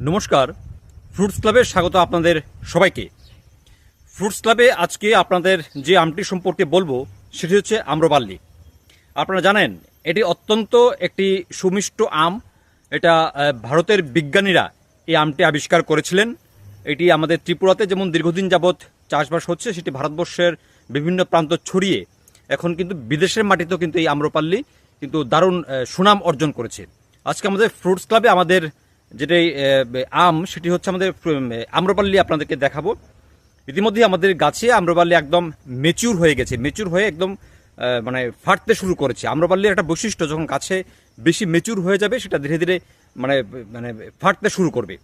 নমস্কার, ফ্রুটস ক্লাবে স্বাগত আপনাদের সবাইকে। ফ্রুটস ক্লাবে আজকে আপনাদের যে আমটি সম্পর্কে বলবো সেটি হচ্ছে আম্রপাল্লি। আপনারা জানেন এটি অত্যন্ত একটি সুমিষ্ট আম। এটা ভারতের বিজ্ঞানীরা এই আমটি আবিষ্কার করেছিলেন। এটি আমাদের ত্রিপুরাতে যেমন দীর্ঘদিন যাবৎ চাষবাস হচ্ছে, সেটি ভারতবর্ষের বিভিন্ন প্রান্ত ছড়িয়ে এখন কিন্তু বিদেশের মাটিতেও কিন্তু এই আম্রপাল্লি কিন্তু দারুণ সুনাম অর্জন করেছে। আজকে আমাদের ফ্রুটস ক্লাবে আমাদের যেটাই আম সেটি হচ্ছে আমাদের আম্রপাল্লি আপনাদেরকে দেখাবো। ইতিমধ্যে আমাদের গাছে আম্রপাল্লি একদম মেচিউর হয়ে গেছে, মেচিউর হয়ে একদম মানে ফাটতে শুরু করেছে। আম্রপাল্লির একটা বৈশিষ্ট্য, যখন গাছে বেশি মেচিউর হয়ে যাবে সেটা ধীরে ধীরে মানে মানে ফাটতে শুরু করবে।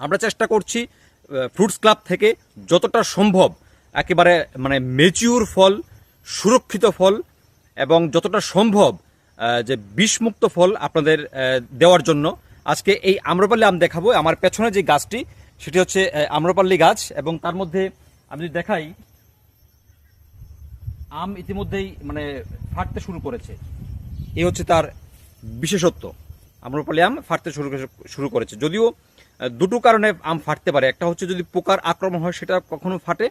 আমরা চেষ্টা করছি ফ্রুটস ক্লাব থেকে যতটা সম্ভব একেবারে মানে মেচিউর ফল, সুরক্ষিত ফল এবং যতটা সম্ভব যে বিষমুক্ত ফল আপনাদের দেওয়ার জন্য আজকে এই আম্রপাল্লি আম দেখাবো। আমার পেছনে যে গাছটি সেটি হচ্ছে আম্রপাল্লি গাছ, এবং তার মধ্যে আমি যদি দেখাই, আম ইতিমধ্যেই মানে ফাটতে শুরু করেছে। এই হচ্ছে তার বিশেষত্ব, আম্রপাল্লি আম ফাটতে শুরু করেছে। যদিও দুটো কারণে আম ফাটতে পারে, একটা হচ্ছে যদি পোকার আক্রমণ হয় সেটা কখনো ফাটে,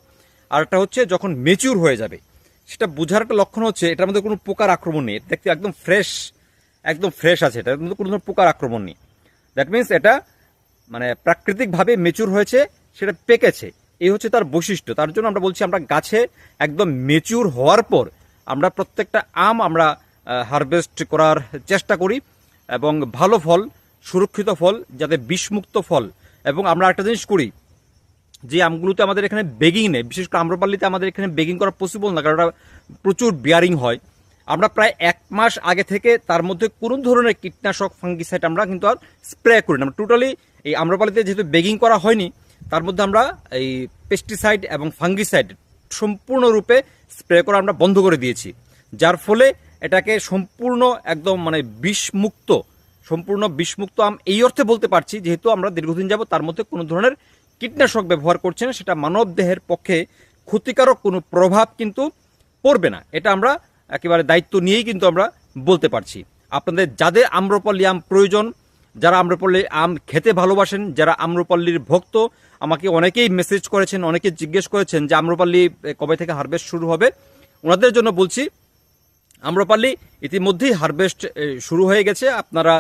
আর একটা হচ্ছে যখন মেচিউর হয়ে যাবে। সেটা বোঝার একটা লক্ষণ হচ্ছে এটার মধ্যে কোনো পোকার আক্রমণ নেই, দেখতে একদম ফ্রেশ আছে, এটার মধ্যে কোনো ধরনের পোকার আক্রমণ নেই। দ্যাট মিনস এটা মানে প্রাকৃতিকভাবে মেচুর হয়েছে, সেটা পেকেছে। এই হচ্ছে তার বৈশিষ্ট্য। তার জন্য আমরা বলছি আমরা গাছে একদম মেচুর হওয়ার পর আমরা প্রত্যেকটা আম আমরা হারভেস্ট করার চেষ্টা করি, এবং ভালো ফল, সুরক্ষিত ফল, যাতে বিষমুক্ত ফল। এবং আমরা একটা জিনিস করি, যে আমগুলোতে আমাদের এখানে বেগিং নেই, বিশেষ করে আম্রপাল্লিতে আমাদের এখানে বেগিং করা পসিবল না, কারণ ওটা প্রচুর বিয়ারিং হয়। আমরা প্রায় 1 মাস আগে থেকে তার মধ্যে কোনো ধরনের কীটনাশক, ফাঙ্গিসাইড আমরা কিন্তু আর স্প্রে করি না। আমরা টোটালি এই আম্রপাল্লিতে যেহেতু বেগিং করা হয়নি, তার মধ্যে আমরা এই পেস্টিসাইড এবং ফাঙ্গিসাইড সম্পূর্ণরূপে স্প্রে করা আমরা বন্ধ করে দিয়েছি, যার ফলে এটাকে সম্পূর্ণ একদম মানে সম্পূর্ণ বিষমুক্ত আম এই অর্থে বলতে পারছি, যেহেতু আমরা দীর্ঘদিন যাব তার মধ্যে কোনো ধরনের কীটনাশক ব্যবহার করছে না, সেটা মানব দেহের পক্ষে ক্ষতিকারক কোনো প্রভাব কিন্তু পড়বে না। এটা আমরা একেবারে দায়িত্ব নিয়েই কিন্তু আমরা বলতে পারছি। আপনাদের যাদের আম্রপাল্লি আম প্রয়োজন, যারা আম্রপাল্লি আম খেতে ভালোবাসেন, যারা আম্রপাল্লির ভক্ত, আমাকে অনেকেই মেসেজ করেছেন, অনেকে জিজ্ঞেস করেছেন যে আম্রপাল্লি কবে থেকে হারভেস্ট শুরু হবে। ওনাদের জন্য বলছি আম্রপাল্লি ইতিমধ্যেই হারভেস্ট শুরু হয়ে গেছে। আপনারা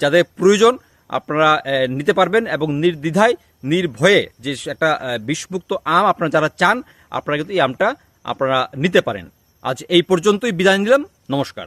যাদের প্রয়োজন আপনারা নিতে পারবেন, এবং নির্দ্বিধায় নির্ভয়ে যে একটা বিষমুক্ত আম আপনারা যারা চান, আপনারা কিন্তু এই আমটা আপনারা নিতে পারেন। আজ এই পর্যন্তই বিদায় নিলাম। নমস্কার।